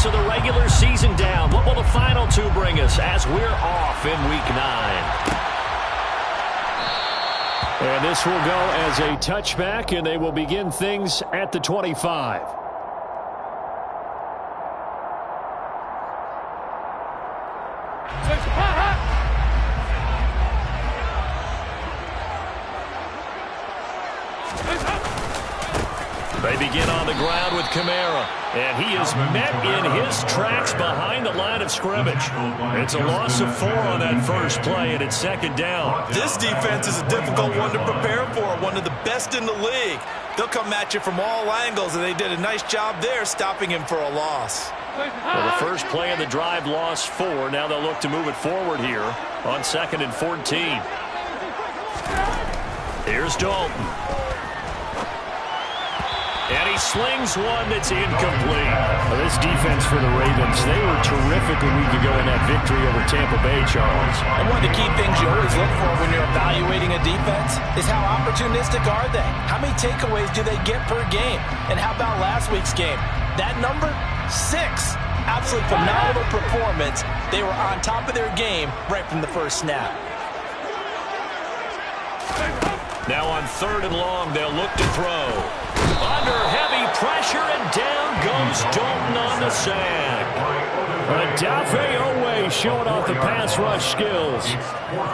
of the regular season down. What will the final two bring us as we're off in Week 9? And this will go as a touchback, and they will begin things at the 25. They begin on the ground with Kamara, and he is met in his tracks behind the line of scrimmage. It's a loss of 4 on that first play, and it's second down. This defense is a difficult one to prepare for, one of the best in the league. They'll come at you from all angles, and they did a nice job there stopping him for a loss. Well, the first play of the drive lost 4. Now they'll look to move it forward here on 2nd and 14. Here's Dalton. And he slings one that's incomplete. Well, this defense for the Ravens, they were terrific a week ago in that victory over Tampa Bay, Charles. And one of the key things you always look for when you're evaluating a defense is how opportunistic are they? How many takeaways do they get per game? And how about last week's game? That number? 6. Absolutely phenomenal performance. They were on top of their game right from the first snap. Now on 3rd and long, they'll look to throw. Under heavy pressure, and down goes Dalton on the sack. Adafe Owe showing off the pass rush skills.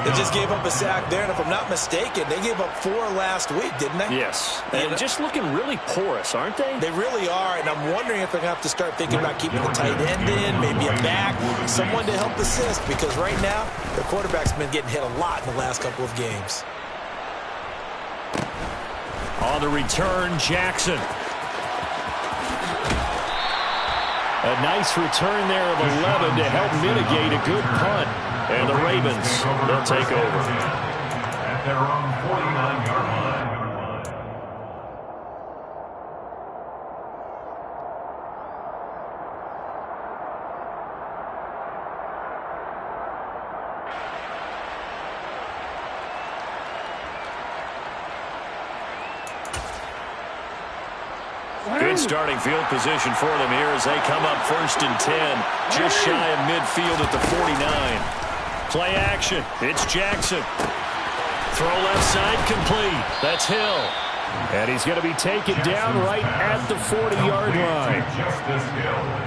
They just gave up a sack there, and if I'm not mistaken, they gave up 4 last week, didn't they? Yes, and just looking really porous, aren't they? They really are, and I'm wondering if they're going to have to start thinking about keeping the tight end in, maybe a back, someone to help assist, because right now, their quarterback's been getting hit a lot in the last couple of games. On the return, Jackson. A nice return there of 11 to help mitigate a good punt. And the Ravens, they'll take over. At their own 49-yard line. Good starting field position for them here as they come up 1st and 10. Just shy of midfield at the 49. Play action. It's Jackson. Throw left side complete. That's Hill. And he's going to be taken down right at the 40-yard line.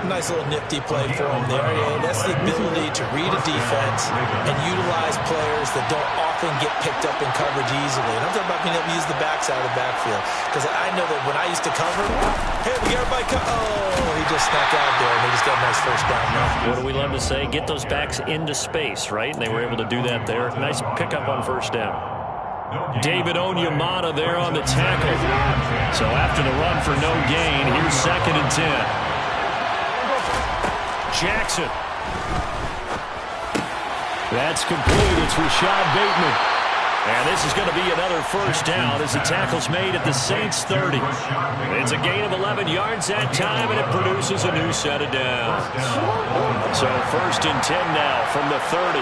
Nice little nifty play for him there. Yeah, that's the ability to read a defense and utilize players that don't often get picked up in coverage easily. And I'm talking about being able to use the backside of the backfield. Because I know that when I used to cover, hey, we got everybody oh, he just snuck out there, and they just got a nice first down there. What do we love to say? Get those backs into space, right? And they were able to do that there. Nice pickup on first down. David Onyemata there on the tackle. So after the run for no gain, here's 2nd and 10. Jackson. That's complete. It's Rashad Bateman. And this is going to be another first down as the tackle's made at the Saints 30. It's a gain of 11 yards that time, and it produces a new set of downs. So 1st and 10 now from the 30.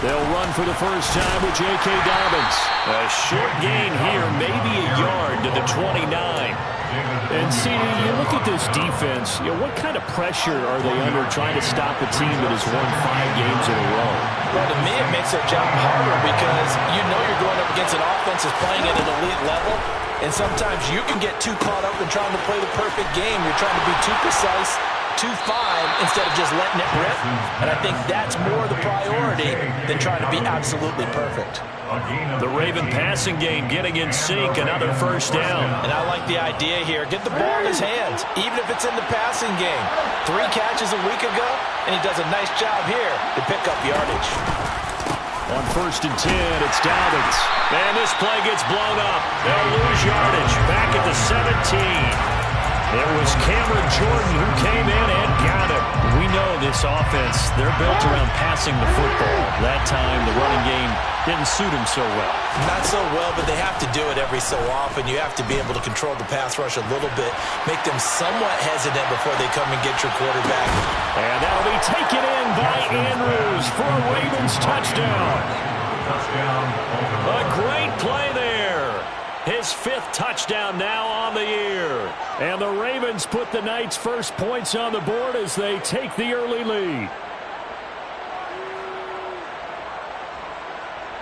They'll run for the first time with J.K. Dobbins. A short gain here, maybe a yard to the 29. And, CD, you look at this defense, what kind of pressure are they under trying to stop a team that has won 5 games in a row? Well, to me, it makes their job harder because you know you're going up against an offense that's playing at an elite level, and sometimes you can get too caught up in trying to play the perfect game. You're trying to be too precise, too fine, instead of just letting it rip. And I think that's more the priority than trying to be absolutely perfect. The Raven passing game getting in sync, another first down. And I like the idea here. Get the ball in his hands, even if it's in the passing game. 3 catches a week ago, and he does a nice job here to pick up yardage. On 1st and 10, it's Dobbins. And this play gets blown up. They'll lose yardage back at the 17. It was Cameron Jordan who came in and got him. We know this offense, they're built around passing the football. That time, the running game didn't suit him so well. Not so well, but they have to do it every so often. You have to be able to control the pass rush a little bit, make them somewhat hesitant before they come and get your quarterback. And that'll be taken in by Andrews for a Ravens touchdown. A great play there. His 5th touchdown now on the year. And the Ravens put the Knights' first points on the board as they take the early lead.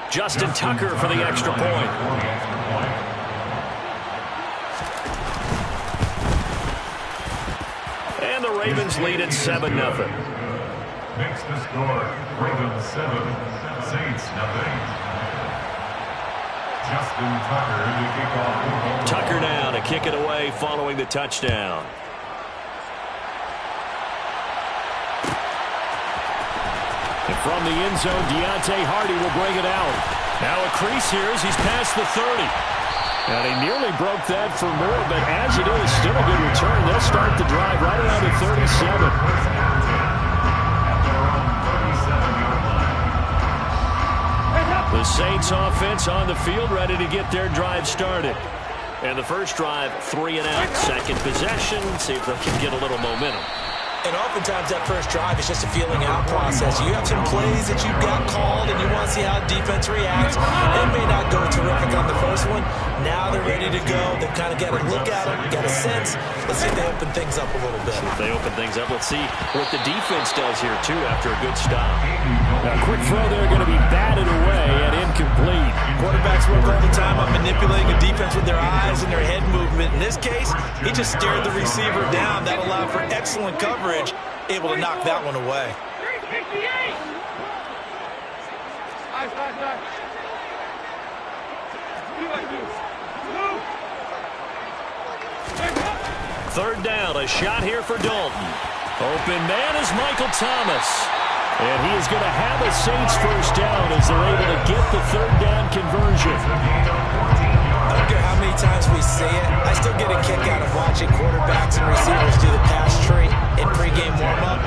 Justin Tucker for the extra point. And the Ravens lead at 7-0. Makes the score Ravens 7, Saints nothing. Justin Tucker to kick off. Tucker now to kick it away following the touchdown. And from the end zone, Deontay Hardy will bring it out. Now a crease here as he's past the 30. And he nearly broke that for more, but as it is, still a good return. They'll start the drive right around the 37. The Saints offense on the field ready to get their drive started. And the first drive, 3 and out. Second possession, see if they can get a little momentum. And oftentimes that first drive is just a feeling out process. You have some plays that you've got called and you want to see how defense reacts. It may not go terrific on the first one. Now they're ready to go. They've kind of got a look at them, got a sense. Let's see if they open things up a little bit. If they open things up, let's see what the defense does here, too, after a good stop. Now, quick throw there going to be batted away and incomplete. Quarterbacks work all the time on manipulating the defense with their eyes and their head movement. In this case, he just stared the receiver down. That allowed for excellent coverage, able to knock that one away. Third down, a shot here for Dalton. Open man is Michael Thomas. And he is going to have a Saints first down as they're able to get the third down conversion. I don't care how many times we see it. I still get a kick out of watching quarterbacks and receivers do the pass tree in pregame warm-up.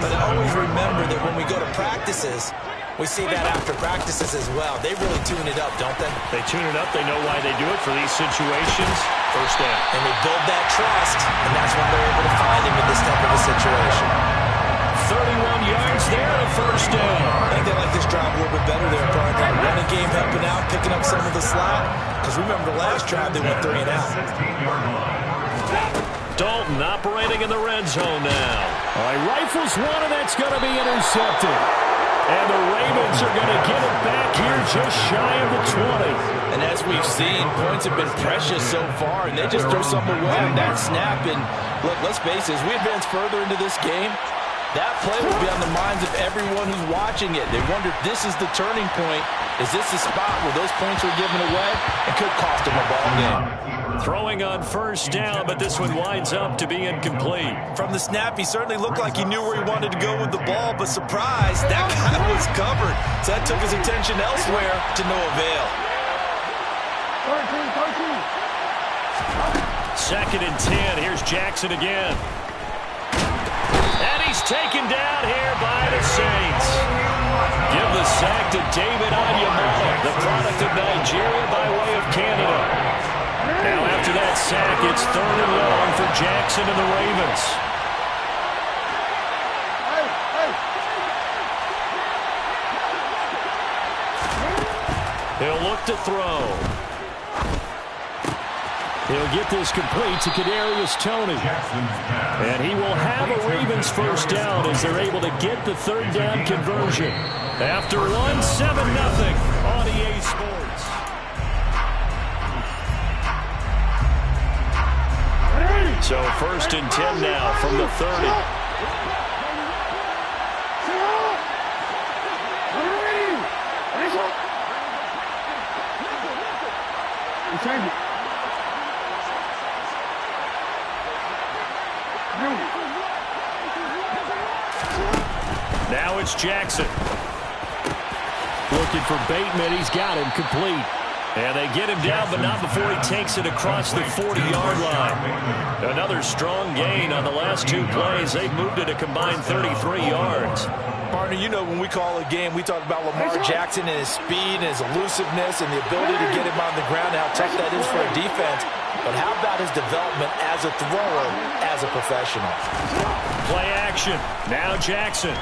But I always remember that when we go to practices, we see that after practices as well. They really tune it up, don't they? They tune it up. They know why they do it for these situations. First down. And they build that trust, and that's why they're able to find him in this type of a situation. 31 yards there, a first down. I think they like this drive a little bit better there, partner. Running game helping out, picking up some of the slack. Because remember, the last drive they went 3 and out. Dalton operating in the red zone now. All right, rifles one, and that's going to be intercepted. And the Ravens are going to get it back here just shy of the 20. And as we've seen, points have been precious so far, and they just throw something away on that snap. And look, let's face it, as we advance further into this game, that play will be on the minds of everyone who's watching it. They wonder if this is the turning point. Is this the spot where those points are given away? It could cost them a ball game. Throwing on first down, but this one winds up to be incomplete. From the snap, he certainly looked like he knew where he wanted to go with the ball, but surprise, that guy was covered. So that took his attention elsewhere to no avail. 2nd and 10. Here's Jackson again. And he's taken down here by the Saints. Give the sack to David Onyemata, the product of Nigeria by way of Canada. Now after that sack, it's 3rd and long for Jackson and the Ravens. He'll look to throw. He'll get this complete to Kadarius Toney. And he will have a Ravens first down as they're able to get the third down conversion. After one, 7-0 on EA Sports. So 1st and 10 now from the 30. Now it's Jackson. Looking for Bateman. He's got him complete. And they get him down, but not before he takes it across the 40-yard line. Another strong gain on the last 2 plays. They've moved it a combined 33 yards. Partner, you know when we call a game, we talk about Lamar Jackson and his speed and his elusiveness and the ability to get him on the ground and how tough that is for a defense. But how about his development as a thrower, as a professional? Play action. Now Jackson.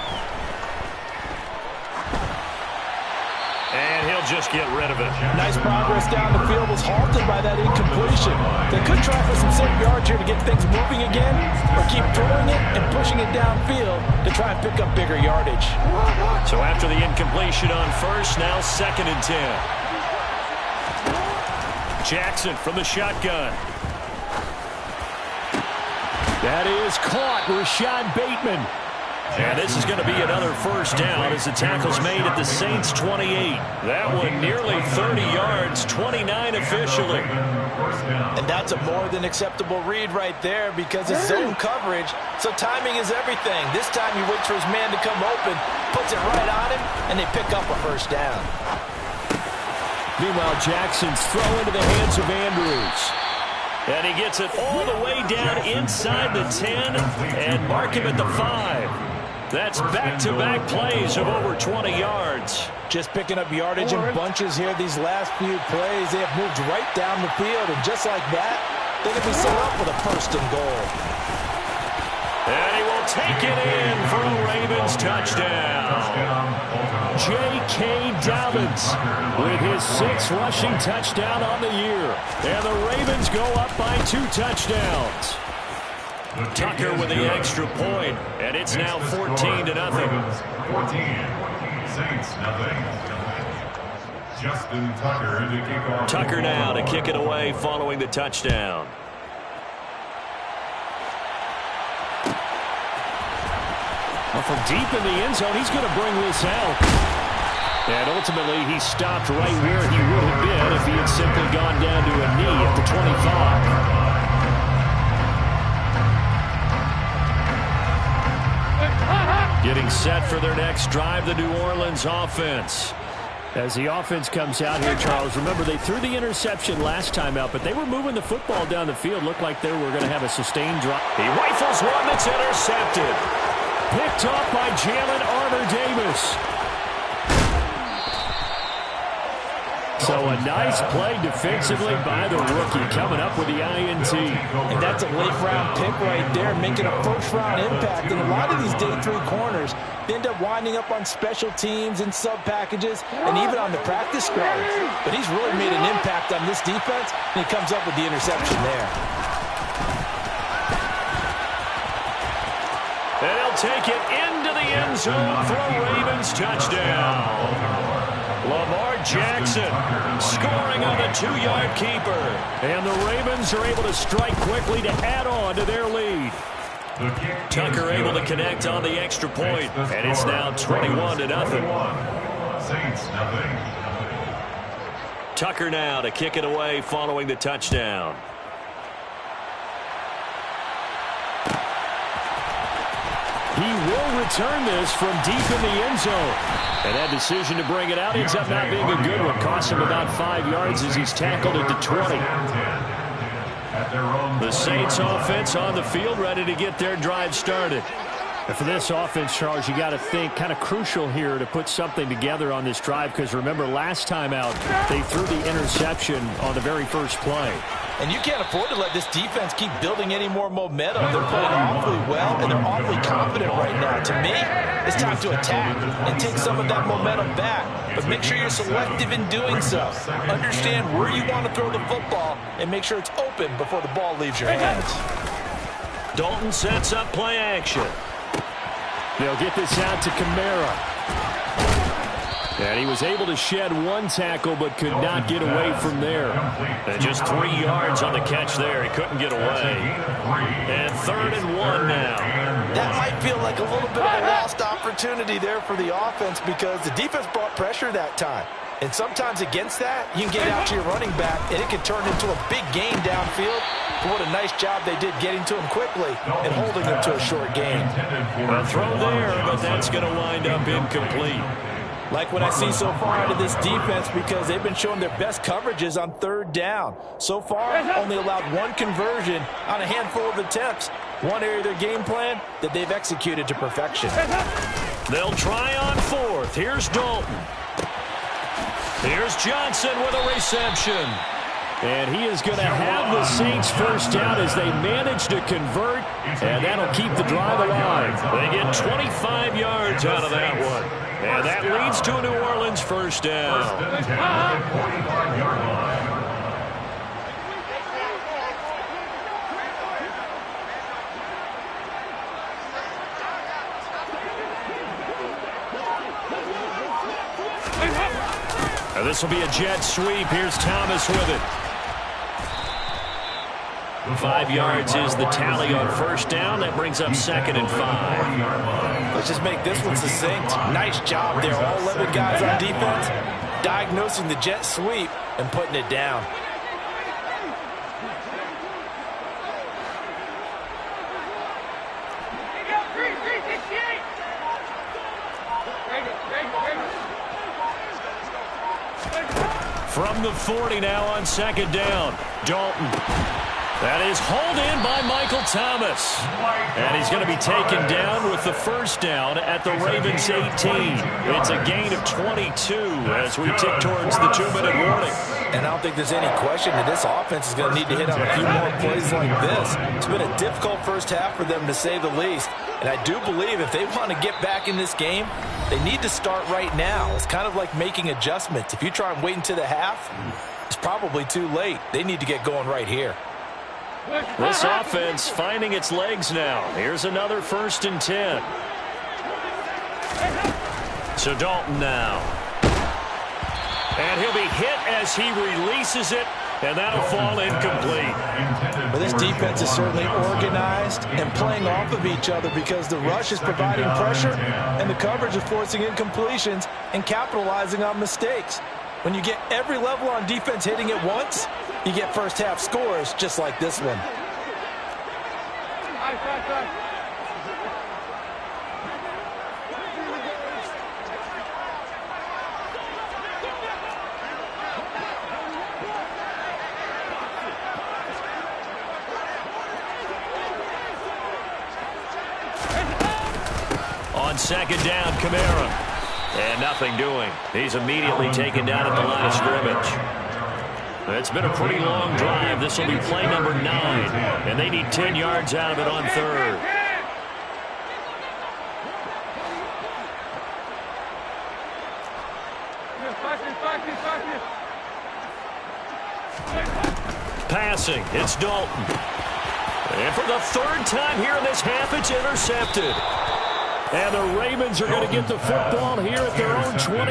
And he'll just get rid of it. Nice progress down the field was halted by that incompletion. They could try for some safe yards here to get things moving again, or keep throwing it and pushing it downfield to try and pick up bigger yardage. So after the incompletion on first, now 2nd and 10. Jackson from the shotgun. That is caught. Rashad Bateman. And this is going to be another first down as the tackle's made at the Saints' 28. That one nearly 30 yards, 29 officially. And that's a more than acceptable read right there because it's zone coverage, so timing is everything. This time he waits for his man to come open, puts it right on him, and they pick up a first down. Meanwhile, Jackson's throw into the hands of Andrews. And he gets it all the way down inside the 10 and mark him at the 5. That's back-to-back plays of over 20 yards. Just picking up yardage in bunches here these last few plays. They have moved right down the field, and just like that, they can be set up with a first and goal. And he will take it in for a Ravens touchdown. J.K. Dobbins with his 6th rushing touchdown on the year. And the Ravens go up by 2 touchdowns. Tucker with the extra point, and it's now 14-0. 14, Saints nothing. Justin Tucker to kick off. Tucker now to kick it away following the touchdown. Well, from deep in the end zone, he's going to bring this out. And ultimately, he stopped right where he would have been if he had simply gone down to a knee at the 25. Getting set for their next drive, the New Orleans offense. As the offense comes out here, Charles, remember they threw the interception last time out, but they were moving the football down the field. Looked like they were going to have a sustained drive. He rifles one that's intercepted. Picked off by Jalen Armour-Davis. So a nice play defensively by the rookie coming up with the INT. And that's a late-round pick right there, making a first-round impact. And a lot of these day 3 corners, they end up winding up on special teams and sub-packages and even on the practice squad. But he's really made an impact on this defense, and he comes up with the interception there. And he'll take it into the end zone for a Ravens touchdown. Lamar Jackson scoring on the 2-yard keeper. And the Ravens are able to strike quickly to add on to their lead. Tucker able to connect on the extra point, and it's now 21-0. Saints nothing. Tucker now to kick it away following the touchdown. He will return this from deep in the end zone. And that decision to bring it out ends up not being a good one. Cost him about 5 yards as he's tackled at the 20. The Saints offense on the field ready to get their drive started. And for this offense, Charles, you got to think kind of crucial here to put something together on this drive because remember last time out they threw the interception on the very first play. And you can't afford to let this defense keep building any more momentum. They're playing awfully well, and they're awfully confident right now. To me, it's time to attack and take some of that momentum back. But make sure you're selective in doing so. Understand where you want to throw the football and make sure it's open before the ball leaves your hands. Dalton sets up play action. They'll get this out to Kamara. And he was able to shed 1 tackle but could not get away from there. And just 3 yards on the catch there. He couldn't get away. And 3rd and 1 now. That might feel like a little bit of a lost opportunity there for the offense because the defense brought pressure that time. And sometimes against that, you can get out to your running back, and it can turn into a big gain downfield. But what a nice job they did getting to him quickly and holding him to a short gain. A throw there, but that's going to wind up incomplete. Like what I see so far out of this defense because they've been showing their best coverages on 3rd down. So far, only allowed 1 conversion on a handful of attempts. One area of their game plan that they've executed to perfection. They'll try on 4th. Here's Dalton. Here's Johnson with a reception. And he is going to have the Saints first down as they manage to convert, and that'll keep the drive alive. They get 25 yards out of that one. And that leads to a New Orleans first down. First and 10 at the 45-yard line. Now this will be a jet sweep. Here's Thomas with it. 5 yards is the tally on first down. That brings up 2nd and 5. Let's just make this one succinct. Nice job there. All 11 guys on defense diagnosing the jet sweep and putting it down. From the 40 now on 2nd down. Dalton. That is hauled in by Michael Thomas. And he's going to be taken down with the first down at the Ravens 18. It's a gain of 22 as we tick towards the 2-minute warning. And I don't think there's any question that this offense is going to need to hit on a few more plays like this. It's been a difficult first half for them, to say the least. And I do believe if they want to get back in this game, they need to start right now. It's kind of like making adjustments. If you try and wait until the half, it's probably too late. They need to get going right here. This offense finding its legs now. Here's another 1st and 10. So Dalton now. And he'll be hit as he releases it, and that'll fall incomplete. But this defense is certainly organized and playing off of each other because the rush is providing pressure and the coverage is forcing incompletions and capitalizing on mistakes. When you get every level on defense hitting at once, you get first half scores just like this one. On 2nd down, Kamara. And nothing doing. He's immediately taken down at the line of scrimmage. It's been a pretty long drive. This will be play number 9. And they need 10 yards out of it on 3rd. Passing. It's Dalton. And for the 3rd time here in this half, it's intercepted. And the Ravens are going to get the football here at their own 23.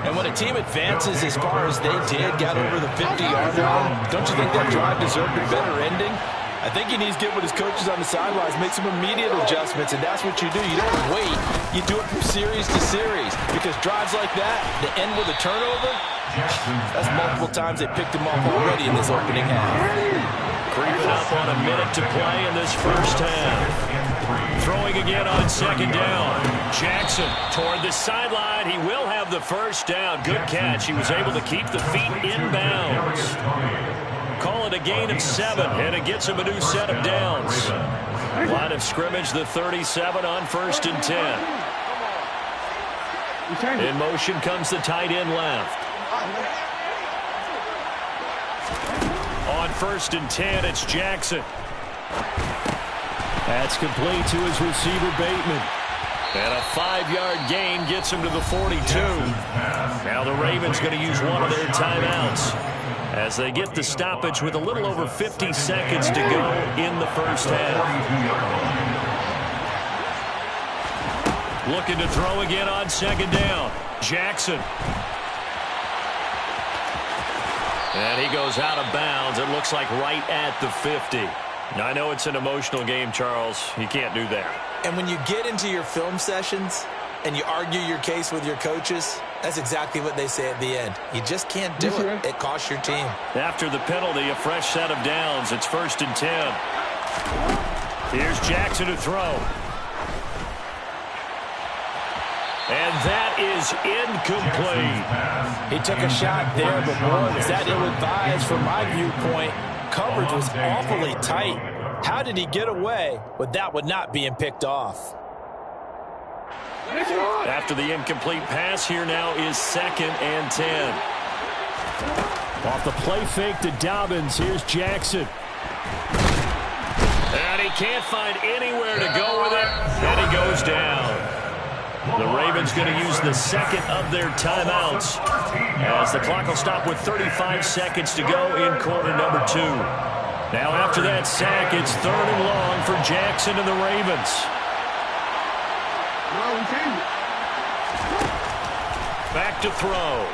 And when a team advances as far as they did, got over the 50-yard line, don't you think that drive deserved a better ending? I think he needs to get with his coaches on the sidelines, make some immediate adjustments, and that's what you do. You don't wait. You do it from series to series, because drives like that, that end with a turnover, that's multiple times they picked him off already in this opening half. Creeping up on a minute to play in this first half. Throwing again on 2nd down. Jackson toward the sideline. He will have the first down. Good catch. He was able to keep the feet inbounds. Call it a gain of 7, and it gets him a new set of downs. Line of scrimmage, the 37 on 1st and 10. In motion comes the tight end left. On 1st and 10, it's Jackson. That's complete to his receiver, Bateman. And a 5-yard gain gets him to the 42. Now the Ravens going to use one of their timeouts as they get the stoppage with a little over 50 seconds to go in the first half. Looking to throw again on 2nd down. Jackson. And he goes out of bounds. It looks like right at the 50. Now, I know it's an emotional game, Charles. You can't do that. And when you get into your film sessions and you argue your case with your coaches, that's exactly what they say at the end. You just can't do it. It costs your team. After the penalty, a fresh set of downs. It's 1st and 10. Here's Jackson to throw. And that is incomplete. He took a shot there, but boy, was that ill-advised from my viewpoint. Coverage was awfully tight. How did he get away with that one not being picked off? After the incomplete pass, here now is 2nd and 10. Off the play fake to Dobbins. Here's Jackson. And he can't find anywhere to go with it. And he goes down. The Ravens going to use the second of their timeouts as the clock will stop with 35 seconds to go in quarter number 2. Now after that sack, it's 3rd and long for Jackson and the Ravens. Back to throw.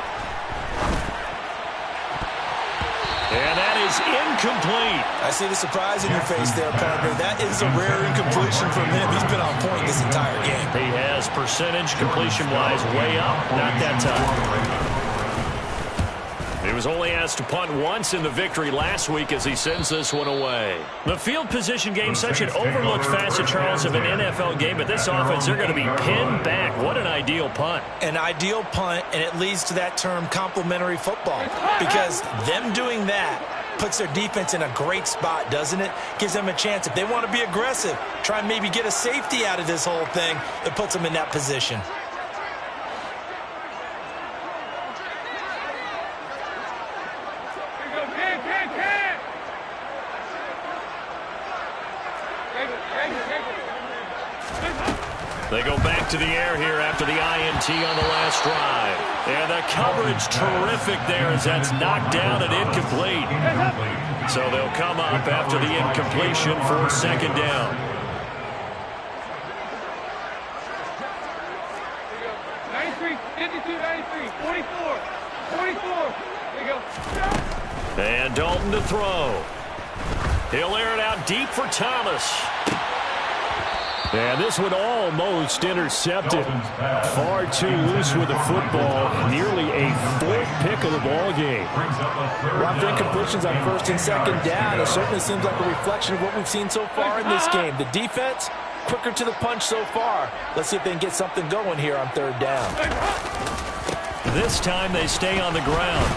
And that is incomplete. I see the surprise in your face there, partner. That is a rare incompletion from him. He's been on point this entire game. He has percentage completion-wise way up. Not that time. He was only asked to punt once in the victory last week as he sends this one away. The field position game, such an overlooked facet, Charles, of an NFL game, but this offense, they're going to be pinned back. What an ideal punt. An ideal punt, and it leads to that term complementary football, because them doing that puts their defense in a great spot, doesn't it? Gives them a chance. If they want to be aggressive, try and maybe get a safety out of this whole thing, it puts them in that position. They go back to the air here after the INT on the last drive. And the coverage terrific there as that's knocked down and incomplete. So they'll come up after the incompletion for 2nd down. And Dalton to throw. He'll air it out deep for Thomas. And this one almost intercepted. Far too loose with the football. Nearly a 4th pick of the ball game. Rough incompletions on 1st and 2nd down. It certainly seems like a reflection of what we've seen so far in this game. The defense, quicker to the punch so far. Let's see if they can get something going here on 3rd down. This time they stay on the ground.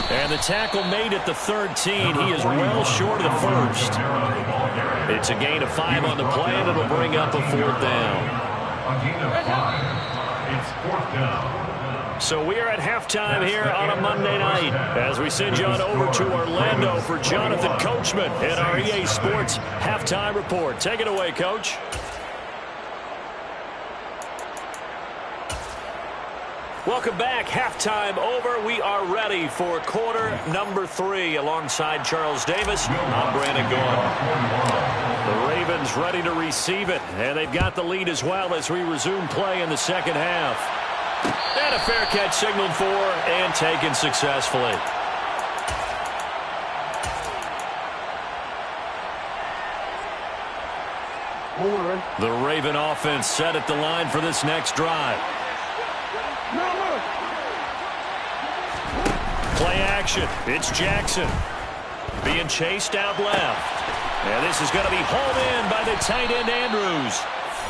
And the tackle made at the 13. He is well short of the 1st. It's a gain of 5 on the play, and it'll bring up a 4th down. A gain of 5. It's 4th down. So we are at halftime here on a Monday night as we send you on over to Orlando for Jonathan Coachman in our EA Sports Halftime Report. Take it away, Coach. Welcome back. Halftime over. We are ready for quarter number 3 alongside Charles Davis. I'm Brandon Gaughan. The Ravens ready to receive it, and they've got the lead as well as we resume play in the 2nd half. And a fair catch signaled for and taken successfully. The Raven offense set at the line for this next drive. Play action. It's Jackson being chased out left. And this is going to be hauled in by the tight end Andrews.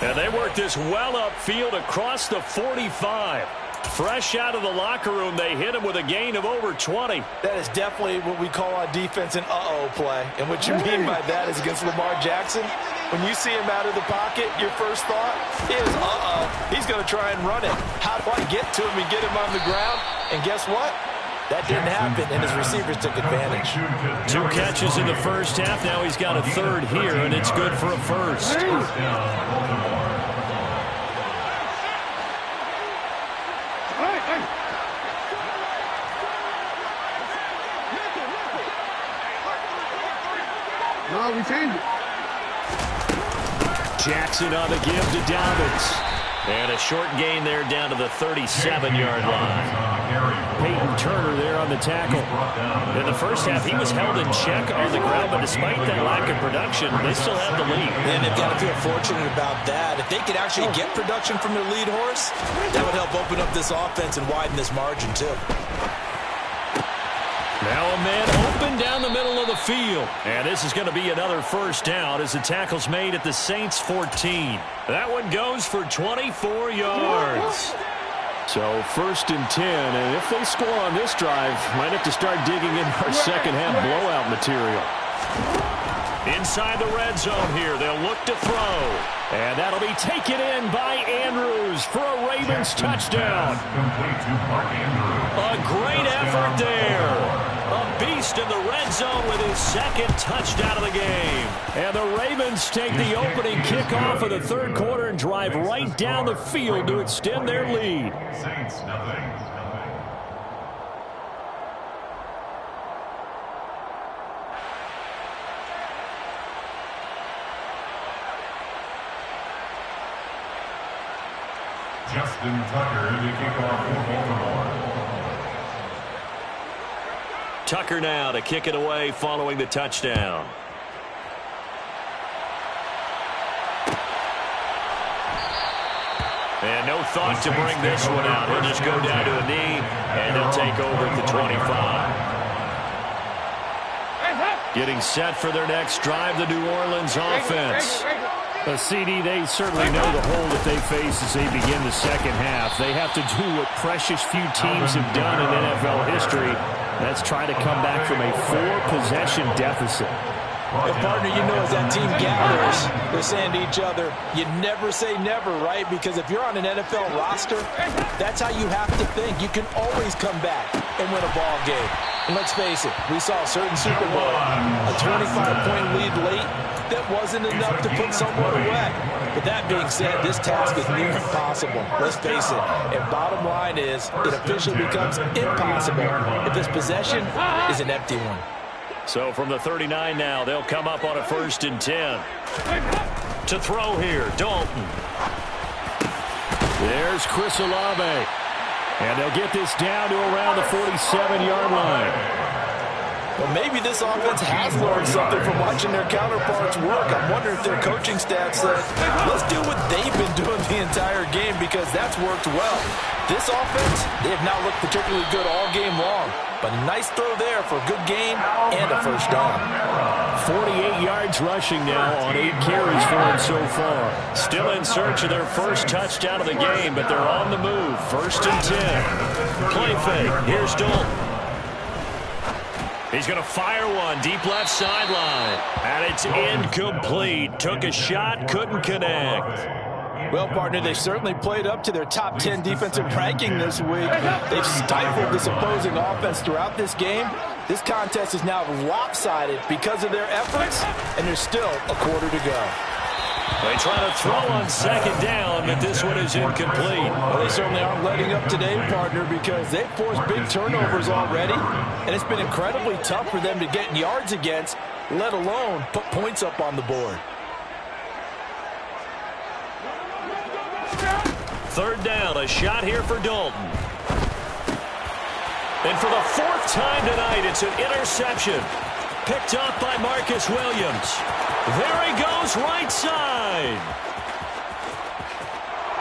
And they work this well upfield across the 45. Fresh out of the locker room, they hit him with a gain of over 20. That is definitely what we call on defense an uh-oh play. And what you mean by that is against Lamar Jackson, when you see him out of the pocket, your first thought is, uh-oh, he's going to try and run it. How do I get to him and get him on the ground? And guess what? That didn't happen, and his receivers took advantage. 2 catches in the first half. Now he's got a 3rd here, and it's good for a 1st. No, we changed it. Jackson on the give to Dobbins. And a short gain there down to the 37-yard line. Peyton Turner there on the tackle. In the first half, he was held in check on the ground, but despite that lack of production, they still have the lead. And they've got to feel fortunate about that. If they could actually get production from their lead horse, that would help open up this offense and widen this margin, too. Now a man open down the middle of the field. And this is going to be another 1st down as the tackle's made at the Saints 14. That one goes for 24 yards. So 1st and 10, and if they score on this drive, might have to start digging in our 2nd half blowout material. Inside the red zone here, they'll look to throw. And that'll be taken in by Andrews for a Ravens touchdown. A great effort there. first in the red zone with his second touchdown of the game. And the Ravens take the opening kickoff of the third quarter and drive right down the field to extend their lead. Saints, nothing. Justin Tucker to kick off for Baltimore. Tucker now to kick it away following the touchdown. And no thought to bring this one out. He'll just go down to a knee, and they'll take over at the 25. Getting set for their next drive, the New Orleans offense. A CD, they certainly know the hole that they face as they begin the second half. They have to do what precious few teams have done in NFL history. That's try to come back from a 4-possession deficit. And partner, you know, as that team gathers, they're saying to each other, you never say never, right? Because if you're on an NFL roster, that's how you have to think. You can always come back and win a ball game. And let's face it, we saw a certain Super Bowl, a 25-point lead late, that wasn't enough to put someone away. But that being said, this task is near impossible. Let's face it. And bottom line is, it officially becomes impossible if this possession is an empty one. So from the 39 now, they'll come up on a 1st and 10. To throw here, Dalton. There's Chris Olave. And they'll get this down to around the 47-yard line. Well, maybe this offense has learned something from watching their counterparts work. I'm wondering if their coaching staff said, let's do what they've been doing the entire game, because that's worked well. This offense, they have not looked particularly good all game long. But a nice throw there for a good gain and a first down. 48 yards rushing now on 8 carries for him so far. Still in search of their first touchdown of the game, but they're on the move. 1st and 10. Play fake. Here's Dalton. He's going to fire one deep left sideline. And it's incomplete. Took a shot, couldn't connect. Well, partner, they certainly played up to their top 10 defensive ranking this week. They've stifled this opposing offense throughout this game. This contest is now lopsided because of their efforts, and there's still a quarter to go. They try to throw on 2nd down, but this one is incomplete. Well, they certainly aren't letting up today, partner, because they've forced big turnovers already, and it's been incredibly tough for them to get yards against, let alone put points up on the board. 3rd down, a shot here for Dalton. And for the 4th time tonight, it's an interception. Picked up by Marcus Williams. There he goes, right side.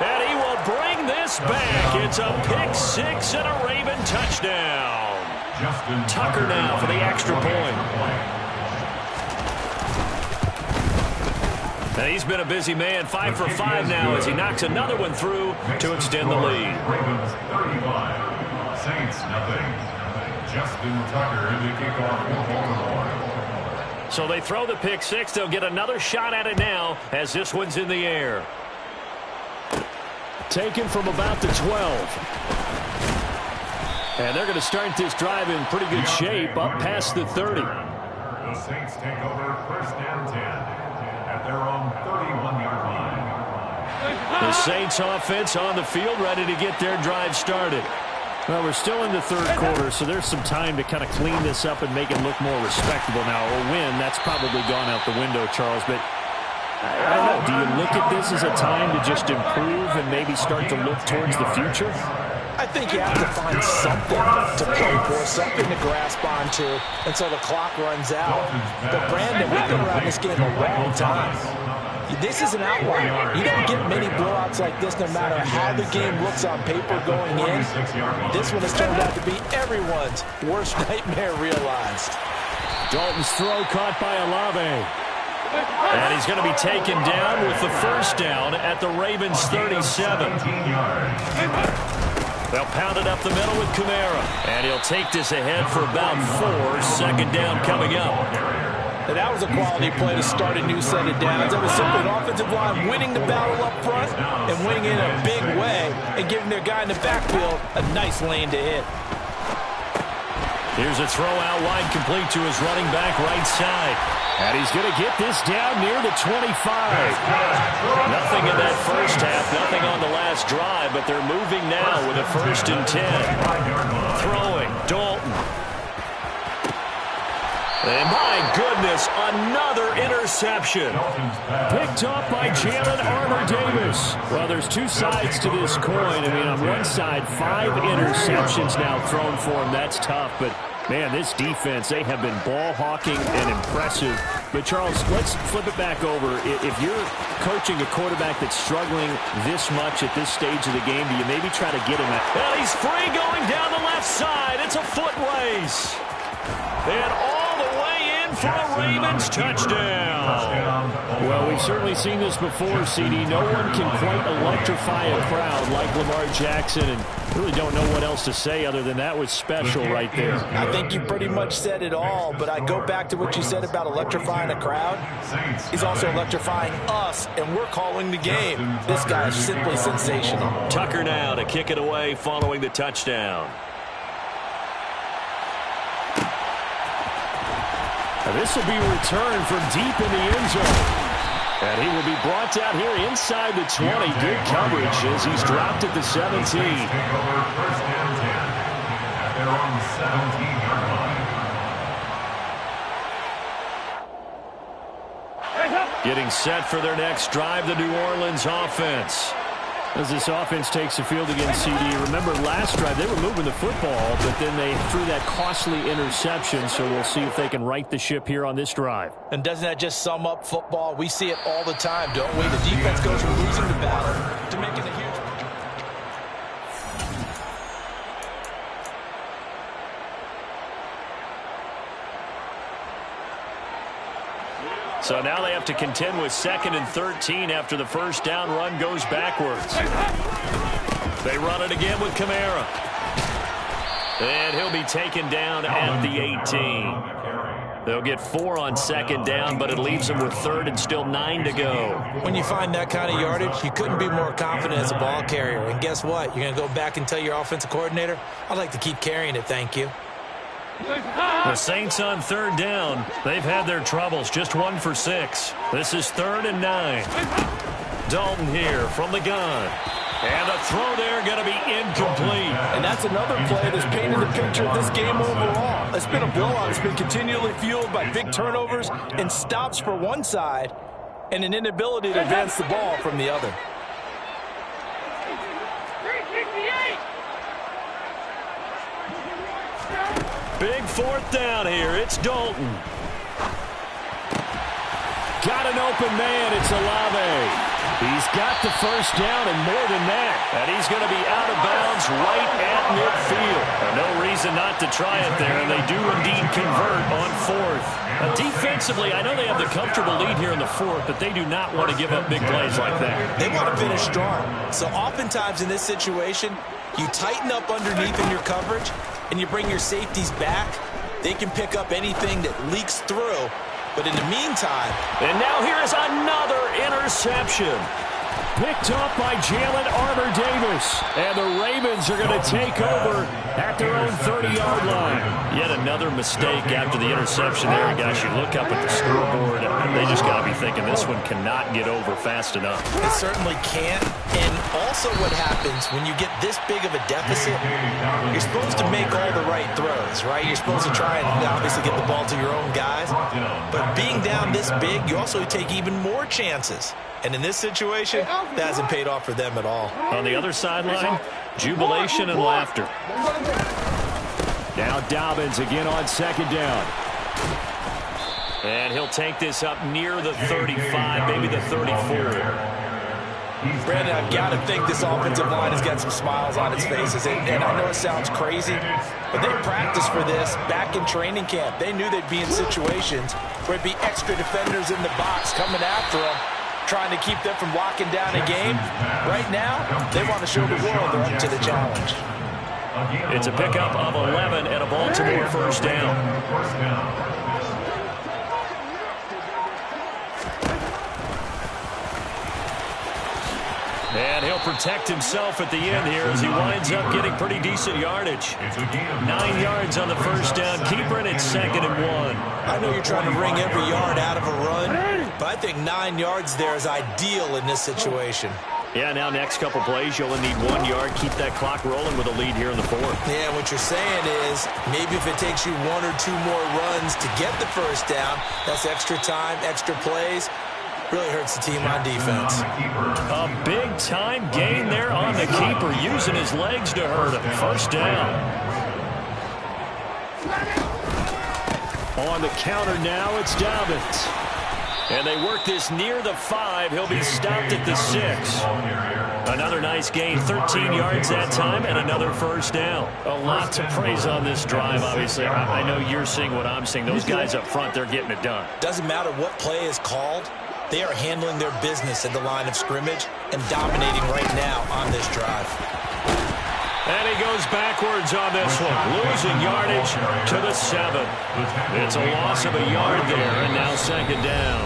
And he will bring this back. It's a pick 6 and a Raven touchdown. Tucker now for the extra point. And he's been a busy man, 5 for 5 now as he knocks another one through to extend the lead. Ravens 35, Saints nothing. Justin Tucker in the kickoff for Baltimore. So they throw the pick 6. They'll get another shot at it now as this one's in the air. Taken from about the 12. And they're going to start this drive in pretty good shape up past the 30. The Saints take over 1st and 10 at their own 31-yard line. The Saints offense on the field ready to get their drive started. Well, we're still in the 3rd quarter, so there's some time to kind of clean this up and make it look more respectable now. Or win, that's probably gone out the window, Charles. But I don't know, do you look at this as a time to just improve and maybe start to look towards the future? I think you have to find something to play for, something to grasp onto until the clock runs out. But Brandon, we've been around this game a long time. This is an outlier. You don't get many blowouts like this no matter how the game looks on paper going in. This one has turned out to be everyone's worst nightmare realized. Dalton's throw caught by Olave. And he's going to be taken down with the 1st down at the Ravens 37. They'll pound it up the middle with Kamara. And he'll take this ahead for about 4. 2nd down coming up. And that was a quality play to start a new set of downs. That was simply an offensive line winning the battle up front and winning in a big way and giving their guy in the backfield a nice lane to hit. Here's a throw out wide, complete to his running back right side. And he's going to get this down near the 25. Nothing in that first half, nothing on the last drive, but they're moving now with a 1st and 10. Throwing, Dalton. And my goodness, another interception. Picked up by Jalen Armour-Davis. Well, there's two sides to this coin. I mean, on one side, 5 interceptions now thrown for him. That's tough, but man, this defense, they have been ball hawking and impressive. But, Charles, let's flip it back over. If you're coaching a quarterback that's struggling this much at this stage of the game, do you maybe try to get him at? Well, he's free going down the left side. It's a foot race. And all the way in for a Ravens touchdown. Well, we've certainly seen this before, CD. No one can quite electrify a crowd like Lamar Jackson, and really don't know what else to say other than that was special right there. I think you pretty much said it all, but I go back to what you said about electrifying a crowd. He's also electrifying us, and we're calling the game. This guy is simply sensational. Tucker now to kick it away following the touchdown. This will be returned from deep in the end zone. And he will be brought down here inside the 20. Good coverage as he's dropped at the 17. Take over 1st and 10 at their own 17-yard line. Getting set for their next drive, the New Orleans offense. As this offense takes the field against CD, remember last drive they were moving the football, but then they threw that costly interception, so we'll see if they can right the ship here on this drive. And doesn't that just sum up football? We see it all the time, don't we? The defense goes from losing the battle to making a huge... So now they have to contend with 2nd and 13 after the first down run goes backwards. They run it again with Kamara. And he'll be taken down at the 18. They'll get 4 on 2nd down, but it leaves them with 3rd and still 9 to go. When you find that kind of yardage, you couldn't be more confident as a ball carrier. And guess what? You're going to go back and tell your offensive coordinator, I'd like to keep carrying it, thank you. The Saints on 3rd down. They've had their troubles, just 1 for 6. This is 3rd and 9. Dalton here from the gun. And the throw there going to be incomplete. And that's another play that's painted the picture of this game overall. It's been a blowout. It's been continually fueled by big turnovers and stops for one side and an inability to advance the ball from the other. Big 4th down here. It's Dalton. Got an open man. It's Olave. He's got the first down and more than that. And he's going to be out of bounds right at midfield. No reason not to try it there, and they do indeed convert on 4th. Defensively, I know they have the comfortable lead here in the 4th, but they do not want to give up big plays like that. They want to finish strong. So oftentimes in this situation, you tighten up underneath in your coverage, and you bring your safeties back. They can pick up anything that leaks through. But in the meantime... And now here is another interception. Picked up by Jalen Armour-Davis. And the Ravens are going to take over at their own 30-yard line. Yet another mistake after the interception there. Guys, you look up at the scoreboard, and they just got to be thinking this one cannot get over fast enough. It certainly can't. And also what happens when you get this big of a deficit, you're supposed to make all the right throws, right? You're supposed to try and obviously get the ball to your own guys. But being down this big, you also take even more chances. And in this situation, that hasn't paid off for them at all. On the other sideline, jubilation and laughter. Now Dobbins again on 2nd down. And he'll take this up near the 35, maybe the 34. Brandon, I've got to think this offensive line has got some smiles on its faces. And I know it sounds crazy, but they practiced for this back in training camp. They knew they'd be in situations where it'd be extra defenders in the box coming after them, trying to keep them from locking down a game. Right now, they want to show the world they're up to the challenge. It's a pickup of 11 and a Baltimore first down. And he'll protect himself at the end here as he winds up getting pretty decent yardage. 9 yards on the first down. Keeper, and it's 2nd and 1. I know you're trying to wring every yard out of a run, but I think 9 yards there is ideal in this situation. Yeah, now next couple plays, you only need 1 yard. Keep that clock rolling with a lead here in the 4th. Yeah, what you're saying is maybe if it takes you 1 or 2 more runs to get the first down, that's extra time, extra plays. Really hurts the team on defense. A big-time gain there on the keeper, using his legs to hurt him. First down. On the counter now, it's Dobbins. And they work this near the 5. He'll be stopped at the 6. Another nice gain, 13 yards that time, and another first down. A lot to praise on this drive, obviously. I know you're seeing what I'm seeing. Those guys up front, they're getting it done. Doesn't matter what play is called. They are handling their business at the line of scrimmage and dominating right now on this drive. And he goes backwards on this one, losing yardage to the 7. It's a loss of a yard there, and now 2nd down.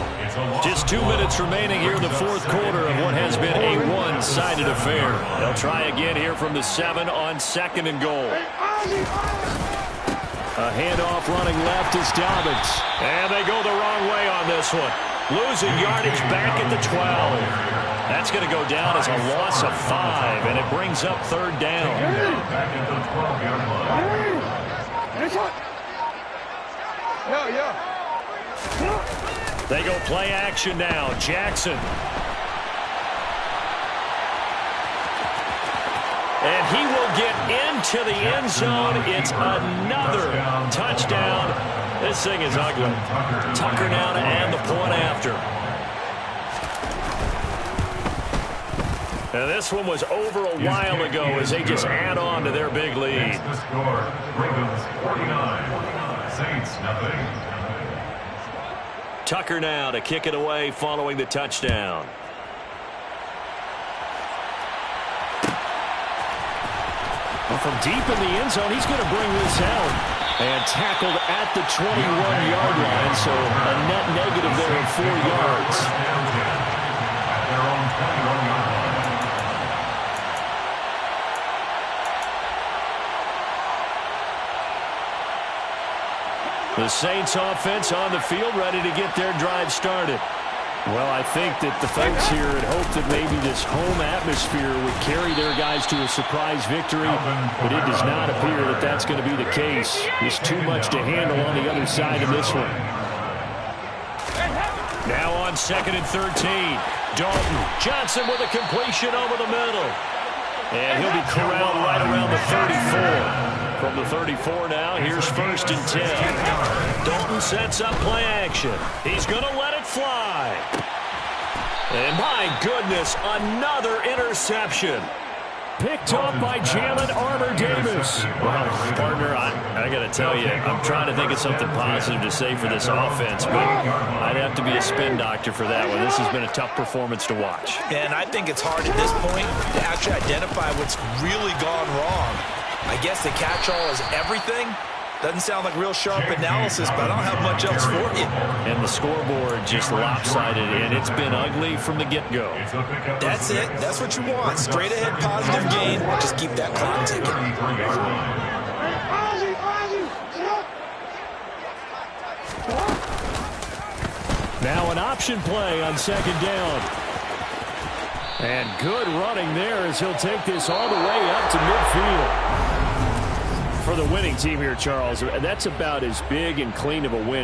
Just 2 minutes remaining here in the 4th quarter of what has been a one-sided affair. They'll try again here from the 7 on 2nd and goal. A handoff running left is Dobbins. And they go the wrong way on this one. Losing yardage back at the 12. That's going to go down as a loss of 5, and it brings up 3rd down. Back at the 12-yard line. They go play action now. Jackson. And he will get into the end zone. It's another touchdown. This thing is ugly. Tucker now to add the point after. And this one was over a while ago as they just add on to their big lead. The score, Ravens 49, Saints nothing. Tucker now to kick it away following the touchdown. Well, from deep in the end zone, he's going to bring this out. And tackled at the 21-yard line, so a net negative there of 4 yards. At their own 21-yard line. The Saints offense on the field, ready to get their drive started. Well, I think that the folks here had hoped that maybe this home atmosphere would carry their guys to a surprise victory, but it does not appear that that's going to be the case. There's too much to handle on the other side of this one. Now on 2nd and 13. Dalton. Johnson with a completion over the middle. And he'll be corralled right around the 34. From the 34 now, here's 1st and 10. Dalton sets up play action. He's going to let it fly. And my goodness, another interception. Picked up by Jalen Armour-Davis. Well, partner, I got to tell you, I'm trying to think of something positive to say for this offense, but I'd have to be a spin doctor for that one. This has been a tough performance to watch. And I think it's hard at this point to actually identify what's really gone wrong. I guess the catch-all is everything. Doesn't sound like real sharp analysis, but I don't have much else for you. And the scoreboard just lopsided, and it's been ugly from the get-go. That's it. That's what you want. Straight ahead positive gain. Just keep that clock ticking. Now an option play on 2nd down. And good running there as he'll take this all the way up to midfield. For the winning team here, Charles, that's about as big and clean of a win